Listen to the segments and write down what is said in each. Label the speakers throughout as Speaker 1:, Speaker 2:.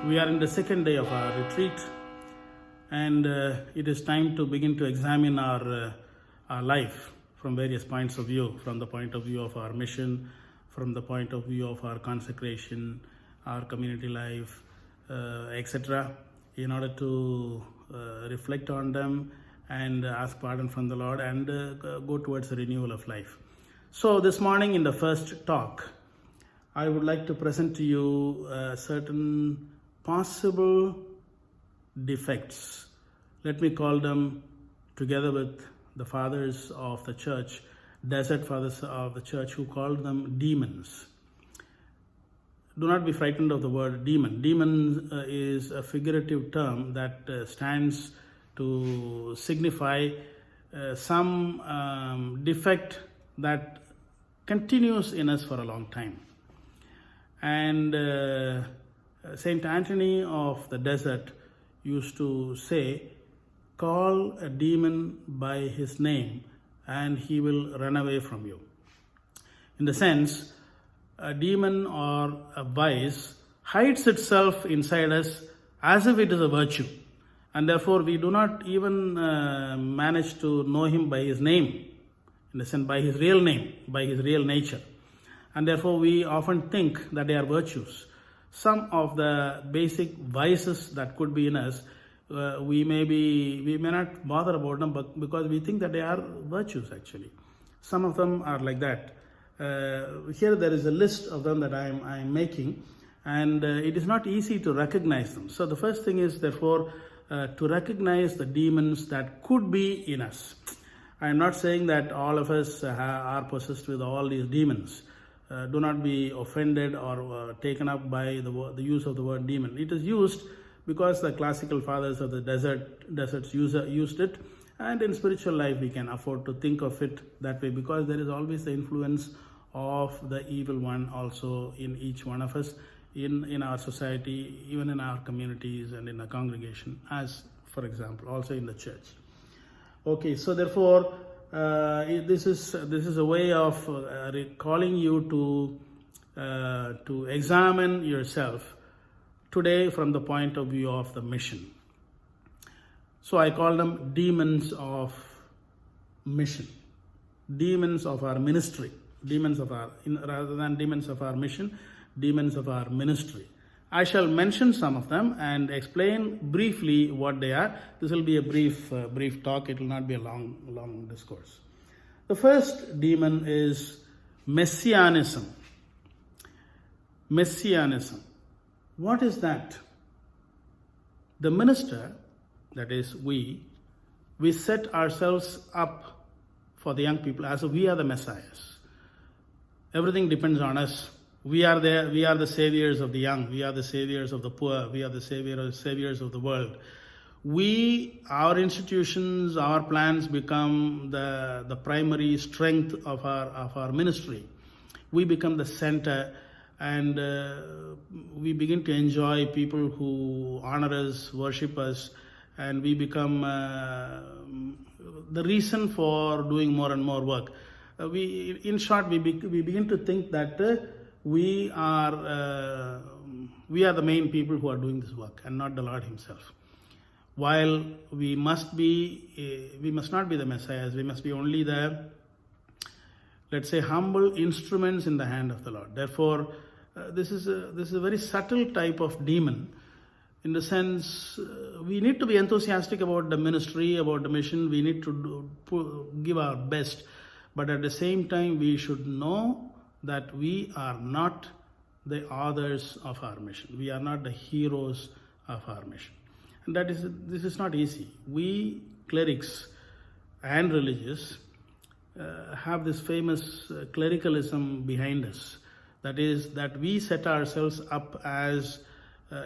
Speaker 1: We are in the second day of our retreat, and it is time to begin to examine our life from various points of view, from the point of view of our mission, from the point of view of our consecration, our community life, etc., in order to reflect on them and ask pardon from the Lord and go towards the renewal of life. So this morning in the first talk, I would like to present to you certain possible defects. Let me call them, together with the fathers of the church, desert fathers of the church, who called them demons. Do not be frightened of the word demon. Demon is a figurative term that stands to signify some defect that continues in us for a long time. And Saint Anthony of the Desert used to say, call a demon by his name and he will run away from you. In the sense, a demon or a vice hides itself inside us as if it is a virtue, and therefore we do not even manage to know him by his name, in the sense by his real name, by his real nature, and therefore we often think that they are virtues. Some of the basic vices that could be in us, we may not bother about them, but because we think that they are virtues actually. Some of them are like that. Here there is a list of them that I am making, and it is not easy to recognize them. So the first thing is, therefore, to recognize the demons that could be in us. I am not saying that all of us are possessed with all these demons. Do not be offended or taken up by the use of the word demon. It is used because the classical fathers of the deserts used it, and in spiritual life we can afford to think of it that way, because there is always the influence of the evil one also in each one of us, in our society, even in our communities and in a congregation, as for example also in the church. Okay, so therefore this is a way of calling you to examine yourself today from the point of view of the mission. So I call them demons of mission, demons of our ministry, rather than demons of our mission, demons of our ministry. I shall mention some of them and explain briefly what they are. This will be a brief talk. It will not be a long discourse. The first demon is messianism. Messianism. What is that? The minister, that is we set ourselves up for the young people as if we are the messiahs. Everything depends on us. We are the saviors of the young. We are the saviors of the poor. We are the saviors of the world. Our institutions, our plans become the primary strength of our ministry. We become the center, and we begin to enjoy people who honor us, worship us, and we become the reason for doing more and more work. In short, we begin to think that we are the main people who are doing this work, and not the Lord himself. While we must not be the messiahs. We must be only the, let's say, humble instruments in the hand of the Lord. Therefore, this is a very subtle type of demon. In the sense, we need to be enthusiastic about the ministry, about the mission. We need to give our best, but at the same time, we should know that we are not the authors of our mission. We are not the heroes of our mission. And this is not easy. We clerics and religious have this famous clericalism behind us. That is, that we set ourselves up as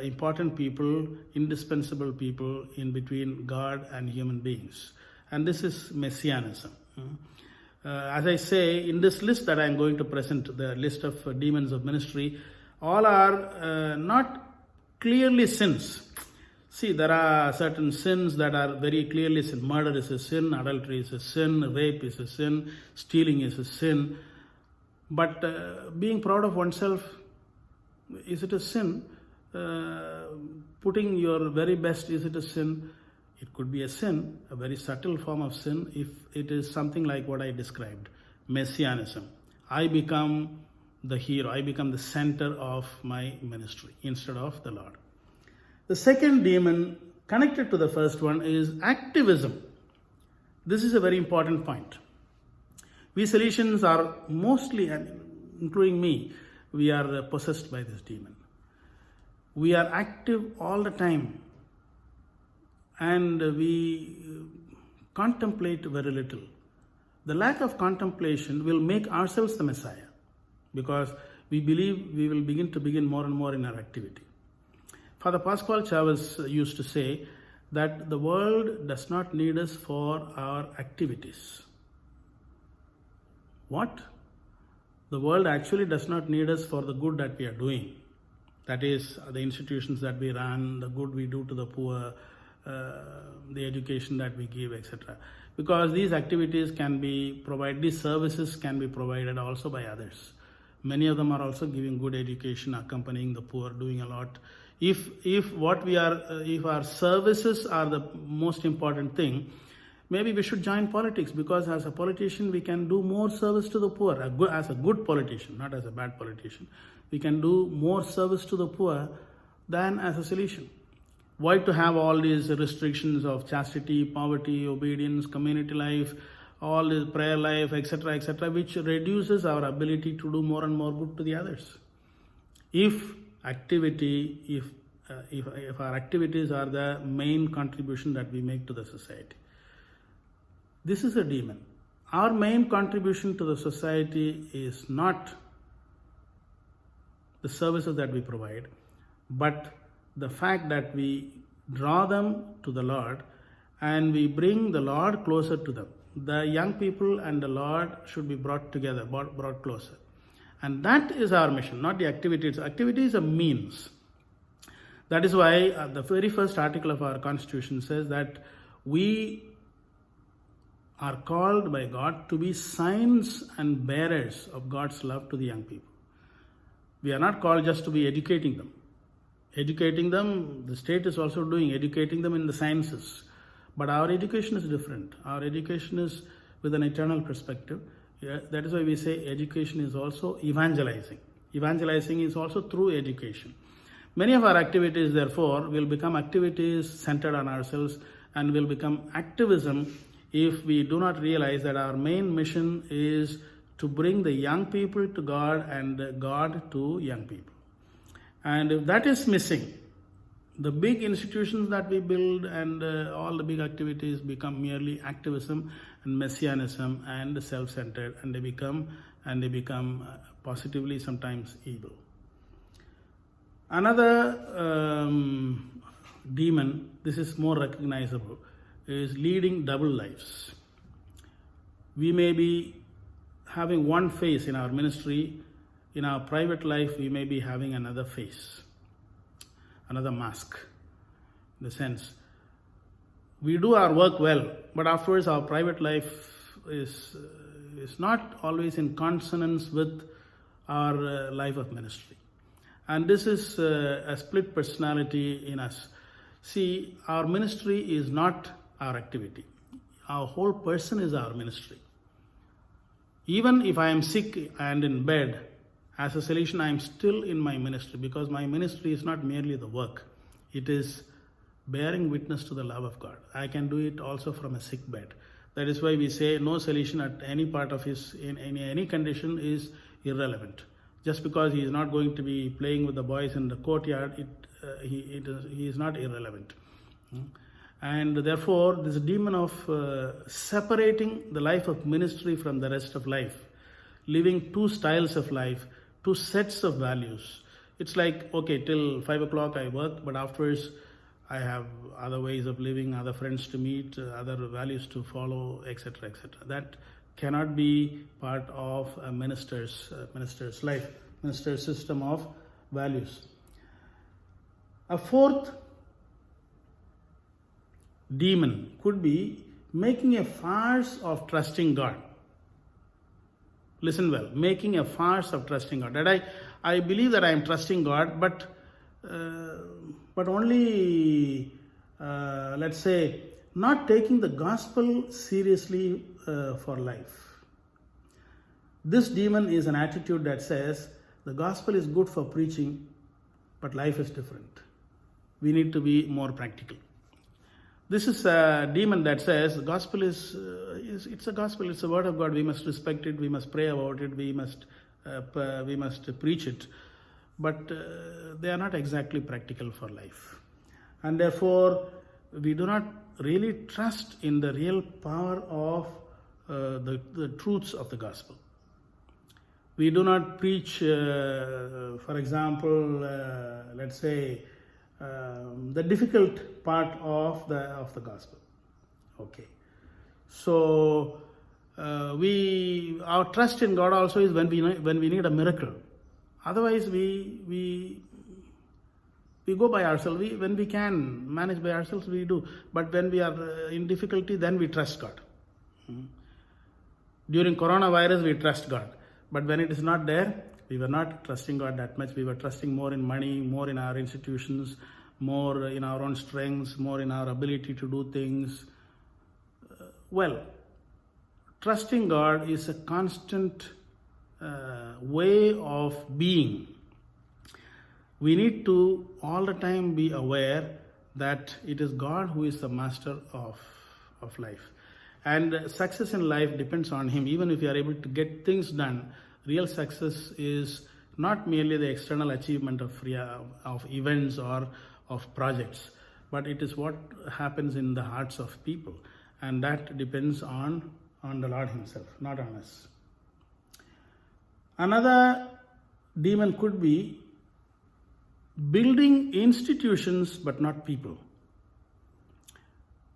Speaker 1: important people, indispensable people in between God and human beings. And this is messianism. As I say, in this list that I am going to present, the list of demons of ministry, all are not clearly sins. See, there are certain sins that are very clearly sin. Murder is a sin, adultery is a sin, rape is a sin, stealing is a sin. But being proud of oneself, is it a sin? putting your very best, is it a sin? It could be a sin, a very subtle form of sin, if it is something like what I described, messianism. I become the hero, I become the center of my ministry instead of the Lord. The second demon connected to the first one is activism. This is a very important point. We Salesians are mostly, including me, we are possessed by this demon. We are active all the time and we contemplate very little. The lack of contemplation will make ourselves the Messiah because we believe we will begin more and more in our activity. Father Pascual Chavez used to say that the world does not need us for our activities. What? The world actually does not need us for the good that we are doing. That is, the institutions that we run, the good we do to the poor, the education that we give, etc. Because these activities can be provided, these services can be provided also by others. Many of them are also giving good education, accompanying the poor, doing a lot. If our services are the most important thing, maybe we should join politics, because as a politician we can do more service to the poor. As a good politician, not as a bad politician, we can do more service to the poor than as a Salesian. Why to have all these restrictions of chastity, poverty, obedience, community life, all this prayer life, etc., which reduces our ability to do more and more good to the others. If our activities are the main contribution that we make to the society, this is a demon. Our main contribution to the society is not the services that we provide, but the fact that we draw them to the Lord and we bring the Lord closer to them. The young people and the Lord should be brought together, brought closer. And that is our mission, not the activities. Activity is a means. That is why the very first article of our Constitution says that we are called by God to be signs and bearers of God's love to the young people. We are not called just to be educating them. Educating them, the state is also doing, educating them in the sciences. But our education is different. Our education is with an eternal perspective. Yeah, that is why we say education is also evangelizing. Evangelizing is also through education. Many of our activities, therefore, will become activities centered on ourselves and will become activism if we do not realize that our main mission is to bring the young people to God and God to young people. And if that is missing, the big institutions that we build and all the big activities become merely activism and messianism and self-centered, and they become positively sometimes evil. Another demon, this is more recognizable, is leading double lives. We may be having one face in our ministry. In our private life, we may be having another face, another mask. In the sense, we do our work well, but afterwards our private life is not always in consonance with our life of ministry. And this is a split personality in us. See, our ministry is not our activity. Our whole person is our ministry. Even if I am sick and in bed, as a Salesian, I am still in my ministry, because my ministry is not merely the work. It is bearing witness to the love of God. I can do it also from a sick bed. That is why we say no Salesian at any part of his, in any condition, is irrelevant. Just because he is not going to be playing with the boys in the courtyard, he is not irrelevant. And therefore, this demon of separating the life of ministry from the rest of life, living two styles of life, two sets of values. It's like, okay, till 5 o'clock I work, but afterwards I have other ways of living, other friends to meet, other values to follow, etc., etc. That cannot be part of a minister's life, minister's system of values. A fourth demon could be making a farce of trusting God. Listen well, making a farce of trusting God. That I believe that I am trusting God, but but only, let's say, not taking the gospel seriously for life. This demon is an attitude that says the gospel is good for preaching, but life is different. We need to be more practical. This is a demon that says the gospel it's a gospel, it's a word of God. We must respect it, we must pray about it, we must preach it. But they are not exactly practical for life. And therefore, we do not really trust in the real power of the truths of the gospel. We do not preach, for example, let's say, the difficult part of the gospel. Okay, so our trust in God also is when we need a miracle. Otherwise, we go by ourselves. When we can manage by ourselves, we do. But when we are in difficulty, then we trust God. During coronavirus, we trust God. But when it is not there, we were not trusting God that much. We were trusting more in money, more in our institutions, more in our own strengths, more in our ability to do things. Well, trusting God is a constant way of being. We need to all the time be aware that it is God who is the master of life. And success in life depends on Him. Even if you are able to get things done, real success is not merely the external achievement of events or of projects, but it is what happens in the hearts of people. And that depends on the Lord Himself, not on us. Another demon could be building institutions but not people.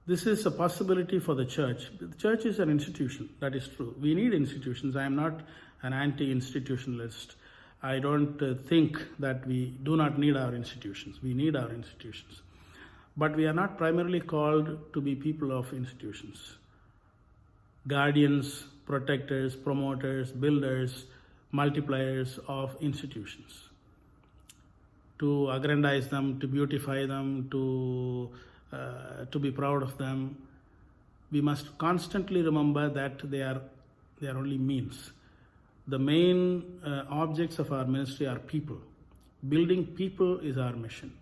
Speaker 1: This is a possibility for the church. The church is an institution, that is true. We need institutions. I am not an anti-institutionalist. I don't think that we do not need our institutions. We need our institutions. But we are not primarily called to be people of institutions. Guardians, protectors, promoters, builders, multipliers of institutions. To aggrandize them, to beautify them, to be proud of them. We must constantly remember that they are only means. The main objects of our ministry are people. Building people is our mission.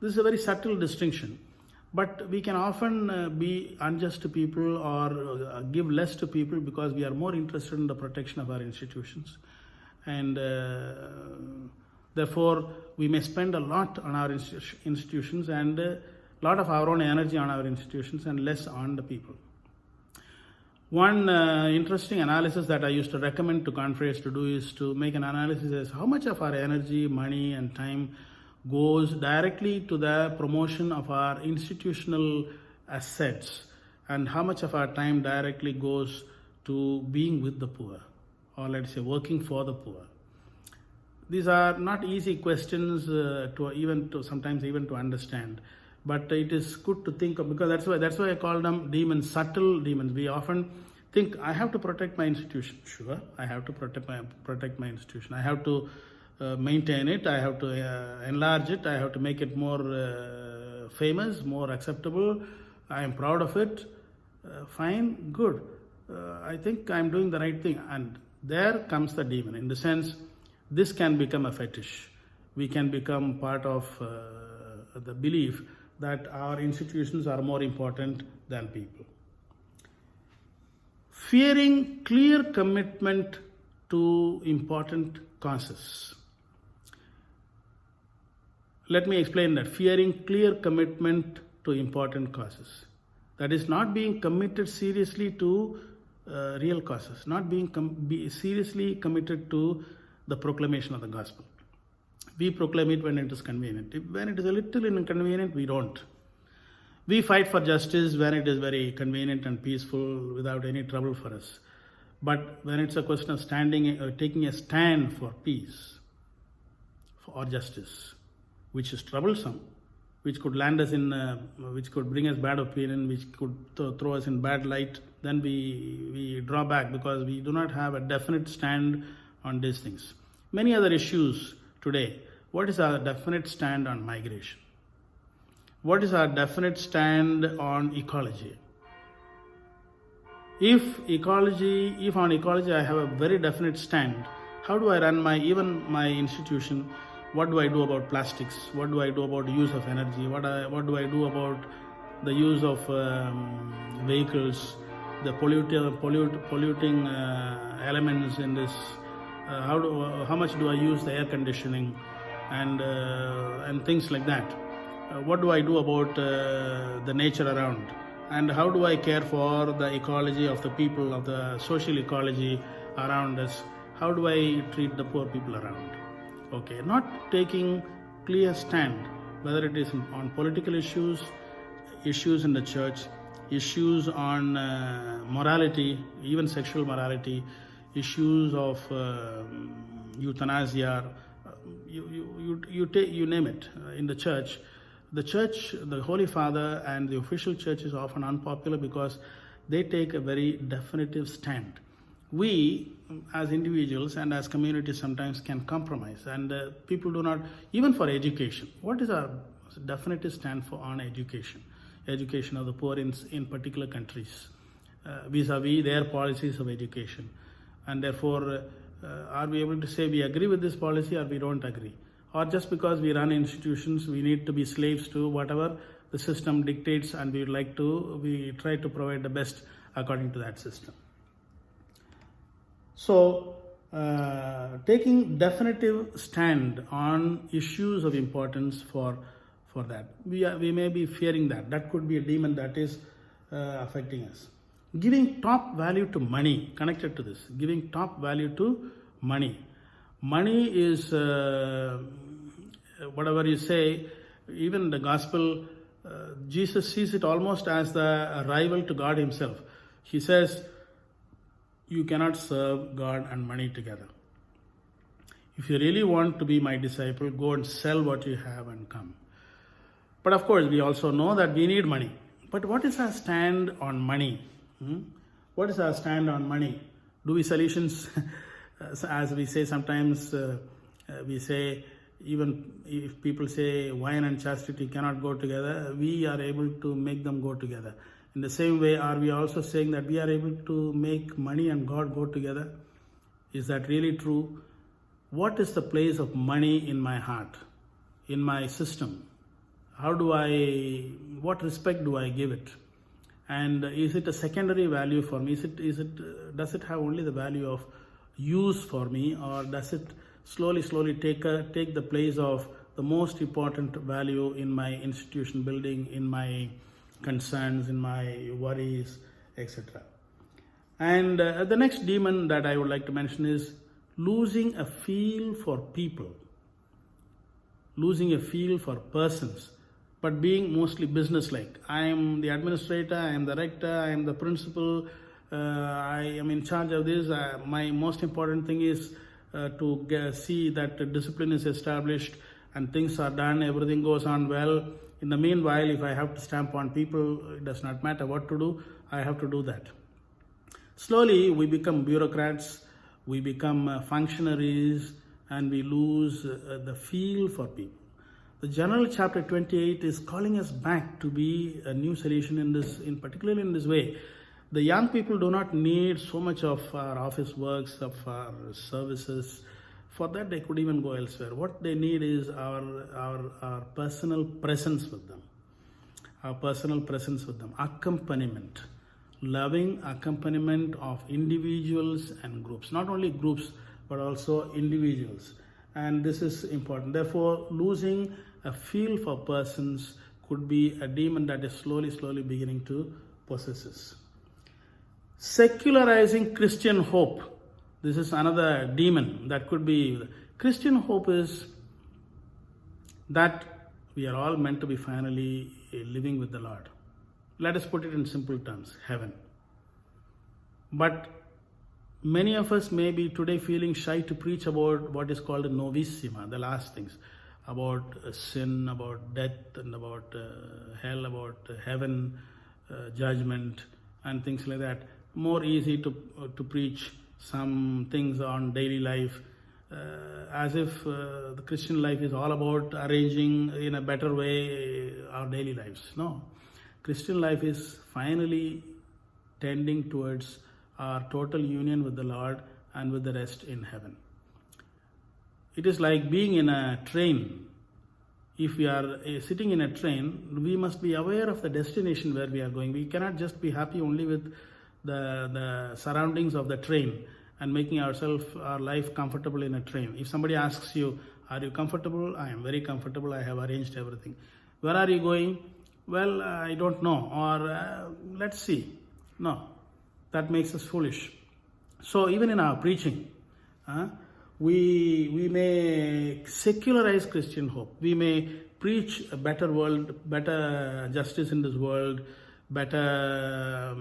Speaker 1: This is a very subtle distinction, but we can often be unjust to people or give less to people because we are more interested in the protection of our institutions. And therefore, we may spend a lot on our institutions and a lot of our own energy on our institutions and less on the people. One interesting analysis that I used to recommend to confreres to do is to make an analysis as how much of our energy, money and time goes directly to the promotion of our institutional assets and how much of our time directly goes to being with the poor, or let's say working for the poor. These are not easy questions sometimes even to understand. But it is good to think of, because that's why I call them demons, subtle demons. We often think, I have to protect my institution. Sure, I have to protect my institution. I have to maintain it. I have to enlarge it. I have to make it more famous, more acceptable. I am proud of it. Fine, good. I think I am doing the right thing. And there comes the demon. In the sense, this can become a fetish. We can become part of the belief that our institutions are more important than people. Fearing clear commitment to important causes. Let me explain that. Fearing clear commitment to important causes. That is not being committed seriously to real causes, not being seriously committed to the proclamation of the gospel. We proclaim it when it is convenient. When it is a little inconvenient, we don't. We fight for justice when it is very convenient and peaceful without any trouble for us. But when it's a question of taking a stand for peace or justice, which is troublesome, which could land us which could bring us bad opinion, which could throw us in bad light, then we draw back because we do not have a definite stand on these things. Many other issues today, what is our definite stand on migration? What is our definite stand on ecology? If on ecology I have a very definite stand, how do I run even my institution? What do I do about plastics? What do I do about the use of energy? What do I do about the use of vehicles, the polluting elements in this? How much do I use the air conditioning and things like that? What do I do about the nature around? And how do I care for the ecology of the people, of the social ecology around us? How do I treat the poor people around? Okay, not taking clear stand, whether it is on political issues in the church, issues on morality, even sexual morality, issues of euthanasia, you name it. In the church, the Holy Father and the official church is often unpopular because they take a very definitive stand. We, as individuals and as communities, sometimes can compromise, and people do not, even for education. What is our definitive stand on education of the poor in particular countries, vis-a-vis their policies of education? And therefore, are we able to say we agree with this policy or we don't agree? Or just because we run institutions, we need to be slaves to whatever the system dictates, and we try to provide the best according to that system. So, taking definitive stand on issues of importance for that, we may be fearing that could be a demon that is affecting us. Giving top value to money, connected to this, giving top value to money. Money is, whatever you say, even the gospel, Jesus sees it almost as the rival to God himself. He says, you cannot serve God and money together. If you really want to be my disciple, go and sell what you have and come. But of course, we also know that we need money. But what is our stand on money? What is our stand on money? Do we solutions, as we say sometimes, we say, even if people say wine and chastity cannot go together, we are able to make them go together. In the same way, are we also saying that we are able to make money and God go together? Is that really true? What is the place of money in my heart, in my system? What respect do I give it? And is it a secondary value for me? Does it have only the value of use for me, or does it slowly take the place of the most important value in my institution building, in my concerns, in my worries, etc. And the next demon that I would like to mention is losing a feel for people, losing a feel for persons, but being mostly business-like. I am the administrator, I am the rector, I am the principal, I am in charge of this. My most important thing is to see that discipline is established and things are done, everything goes on well. In the meanwhile, if I have to stamp on people, it does not matter what to do, I have to do that. Slowly, we become bureaucrats, we become functionaries, and we lose the feel for people. The General Chapter 28 is calling us back to be a new solution particularly in this way. The young people do not need so much of our office works, of our services. For that, they could even go elsewhere. What they need is our personal presence with them. Our personal presence with them. Accompaniment. Loving accompaniment of individuals and groups. Not only groups, but also individuals. And this is important. Therefore, losing a feel for persons could be a demon that is slowly beginning to possess us. Secularizing Christian hope. This is another demon that could be. Christian hope is that we are all meant to be finally living with the Lord. Let us put it in simple terms, heaven. But many of us may be today feeling shy to preach about what is called a novissima, the last things, about sin, about death, and about hell, about heaven, judgment, and things like that. More easy to preach some things on daily life, as if the Christian life is all about arranging in a better way our daily lives. No. Christian life is finally tending towards our total union with the Lord and with the rest in heaven. It is like being in a train. If we are sitting in a train, we must be aware of the destination where we are going. We cannot just be happy only with the surroundings of the train and making our life comfortable in a train. If somebody asks you, are you comfortable? I am very comfortable. I have arranged everything. Where are you going? Well, I don't know. Or let's see. No, that makes us foolish. So even in our preaching, we may secularize Christian hope. We may preach a better world, better justice in this world, better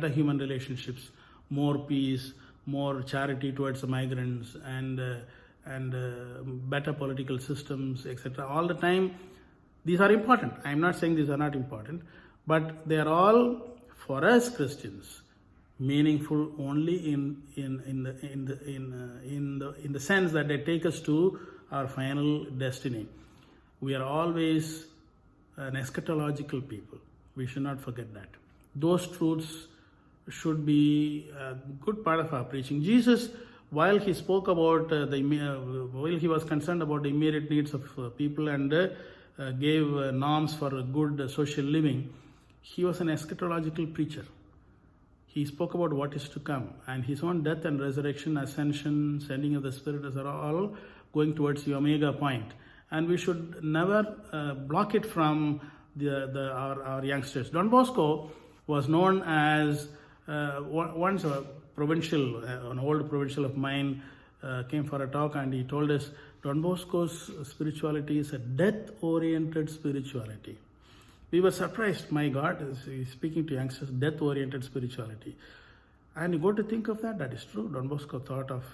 Speaker 1: human relationships, more peace, more charity towards the migrants, and better political systems, etc. All the time, these are important. I am not saying these are not important, but they are all, for us Christians, meaningful only in the sense that they take us to our final destiny. We are always an eschatological people. We should not forget that. Those truths should be a good part of our preaching. Jesus, while he spoke about while he was concerned about the immediate needs of people and gave norms for a good social living, he was an eschatological preacher. He spoke about what is to come, and his own death and resurrection, ascension, sending of the Spirit are all going towards the omega point. And we should never block it from our youngsters. Don Bosco was known as once a provincial, an old provincial of mine came for a talk, and he told us Don Bosco's spirituality is a death-oriented spirituality. We were surprised. My God, he's speaking to youngsters, death-oriented spirituality. And you go to think of that, that is true. Don Bosco thought of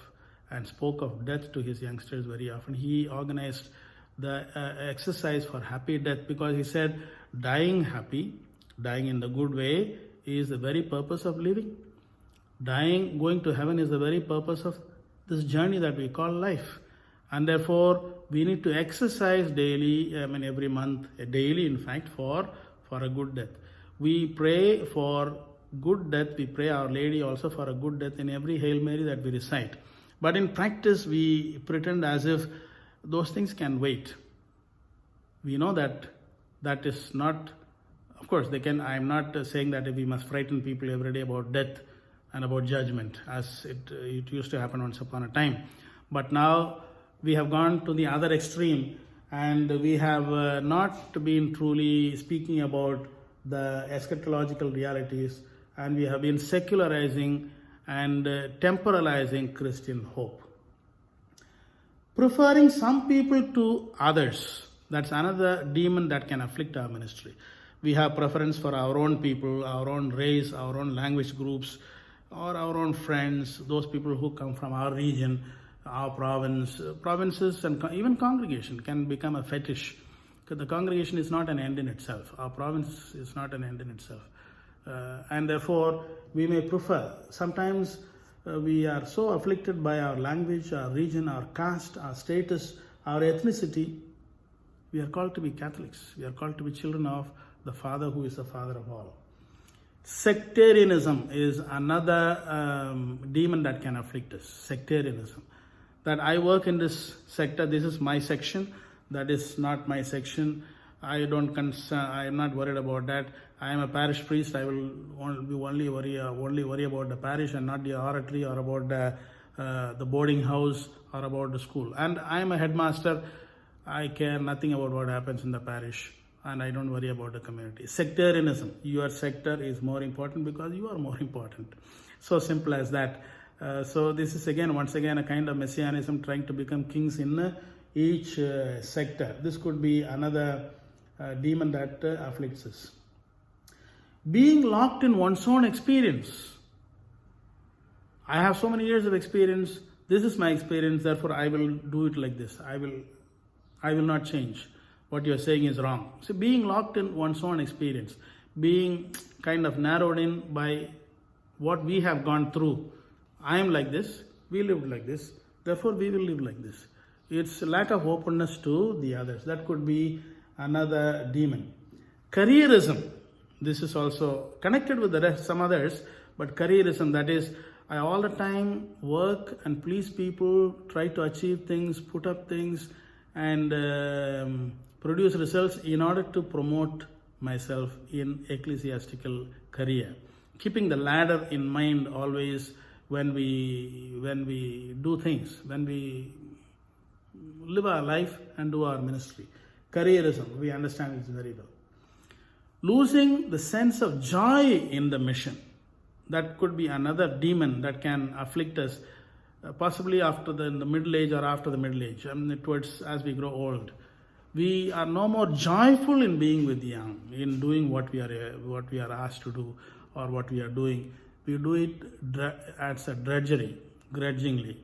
Speaker 1: and spoke of death to his youngsters very often. He organized the exercise for happy death, because he said dying happy, dying in the good way, is the very purpose of living. Dying, going to heaven, is the very purpose of this journey that we call life. And therefore, we need to exercise daily, every month, daily in fact, for a good death. We pray for good death. We pray Our Lady also for a good death in every Hail Mary that we recite. But in practice, we pretend as if those things can wait. We know that is not, of course, they can. I am not saying that we must frighten people every day about death and about judgment, as it used to happen once upon a time. But now we have gone to the other extreme, and we have not been truly speaking about the eschatological realities, and we have been secularizing and temporalizing Christian hope. Preferring some people to others, that's another demon that can afflict our ministry. We have preference for our own people, our own race, our own language groups, or our own friends, those people who come from our region, our provinces, and even congregation can become a fetish. Because the congregation is not an end in itself. Our province is not an end in itself. And therefore, we may prefer. Sometimes we are so afflicted by our language, our region, our caste, our status, our ethnicity. We are called to be Catholics. We are called to be children of the Father who is the Father of all. Sectarianism is another demon that can afflict us. Sectarianism. That I work in this sector, this is my section, that is not my section. I am not worried about that. I am a parish priest. I will only worry about the parish and not the oratory or about the boarding house or about the school. And I am a headmaster. I care nothing about what happens in the parish, and I don't worry about the community. Sectarianism. Your sector is more important because you are more important. So simple as that. So this is once again a kind of messianism, trying to become kings in each sector. This could be another demon that afflicts us. Being locked in one's own experience. I have so many years of experience. This is my experience, therefore I will do it like this. I will not change. What you are saying is wrong. So being locked in one's own experience, being kind of narrowed in by what we have gone through. I am like this, we lived like this, therefore we will live like this. It's lack of openness to the others. That could be another demon. Careerism, this is also connected with the rest, some others, but careerism, that is, I all the time work and please people, try to achieve things, put up things, and produce results in order to promote myself in ecclesiastical career. Keeping the ladder in mind always when we do things, when we live our life and do our ministry. Careerism, we understand it very well. Losing the sense of joy in the mission. That could be another demon that can afflict us, possibly after in the middle age or after the middle age, towards as we grow old. We are no more joyful in being with the young, in doing what we are asked to do or what we are doing. We do it as a drudgery, grudgingly.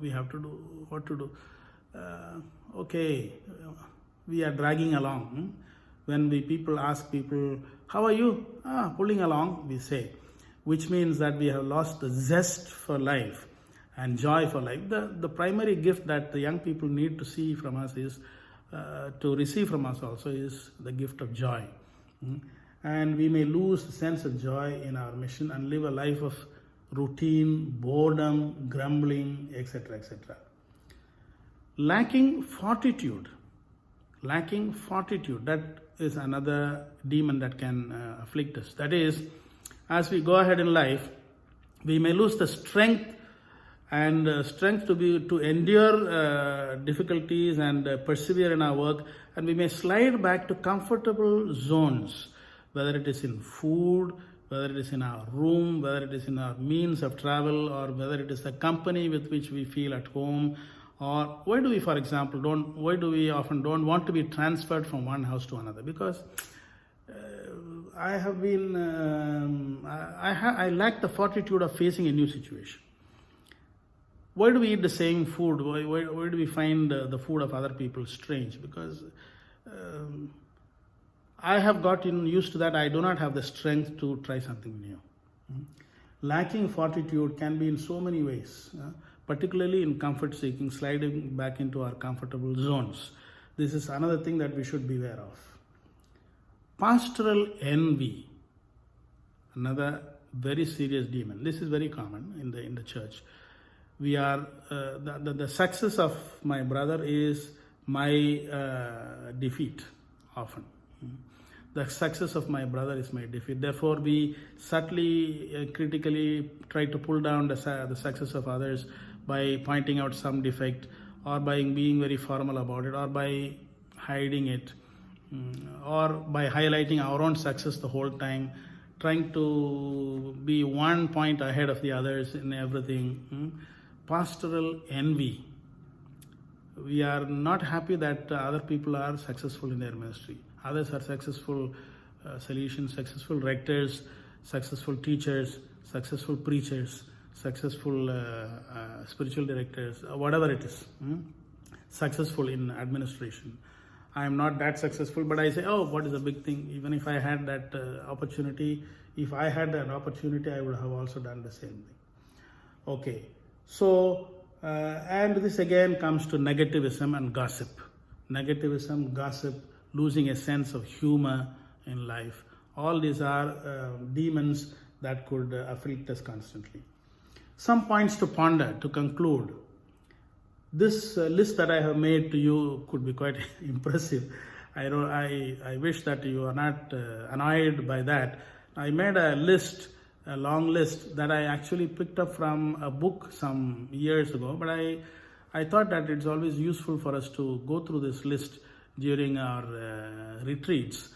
Speaker 1: We have to do what to do. Okay, we are dragging along. When people ask people, how are you? Pulling along, we say. Which means that we have lost the zest for life and joy for life. The primary gift that the young people need to see from us is, to receive from us also, is the gift of joy. And we may lose the sense of joy in our mission and live a life of routine, boredom, grumbling, etc., etc. Lacking fortitude, that is another demon that can afflict us. That is, as we go ahead in life, we may lose the strength to endure difficulties and persevere in our work, and we may slide back to comfortable zones, whether it is in food, whether it is in our room, whether it is in our means of travel, or whether it is the company with which we feel at home. Or why do we, for example, often don't want to be transferred from one house to another? Because I lack the fortitude of facing a new situation. Why do we eat the same food? Why do we find the food of other people strange? Because I have gotten used to that. I do not have the strength to try something new. Lacking fortitude can be in so many ways, particularly in comfort seeking, sliding back into our comfortable zones. This is another thing that we should beware of. Pastoral envy, another very serious demon. This is very common in the church. We are the success of my brother is my defeat often. The success of my brother is my defeat. Therefore, we subtly, critically try to pull down the success of others by pointing out some defect, or by being very formal about it, or by hiding it, or by highlighting our own success the whole time, trying to be 1 point ahead of the others in everything. Pastoral envy. We are not happy that other people are successful in their ministry. Others are successful Salesians, successful rectors, successful teachers, successful preachers, successful spiritual directors, whatever it is, successful in administration. I am not that successful, but I say, oh, what is the big thing? Even if I had that opportunity, I would have also done the same thing. Okay, so, and this again comes to negativism and gossip. Negativism, gossip, losing a sense of humor in life. All these are demons that could afflict us constantly. Some points to ponder, to conclude. This list that I have made to you could be quite impressive. I wish that you are not annoyed by that. I made a long list that I actually picked up from a book some years ago, but I thought that it's always useful for us to go through this list during our retreats,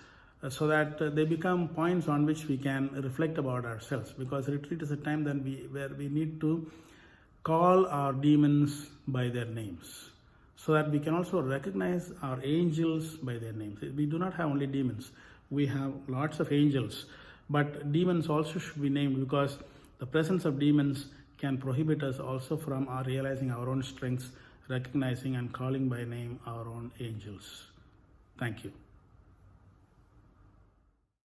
Speaker 1: so that they become points on which we can reflect about ourselves, because retreat is a time where we need to call our demons by their names, so that we can also recognize our angels by their names. We do not have only demons, we have lots of angels, but demons also should be named, because the presence of demons can prohibit us also from realizing our own strengths, recognizing and calling by name our own angels. Thank you.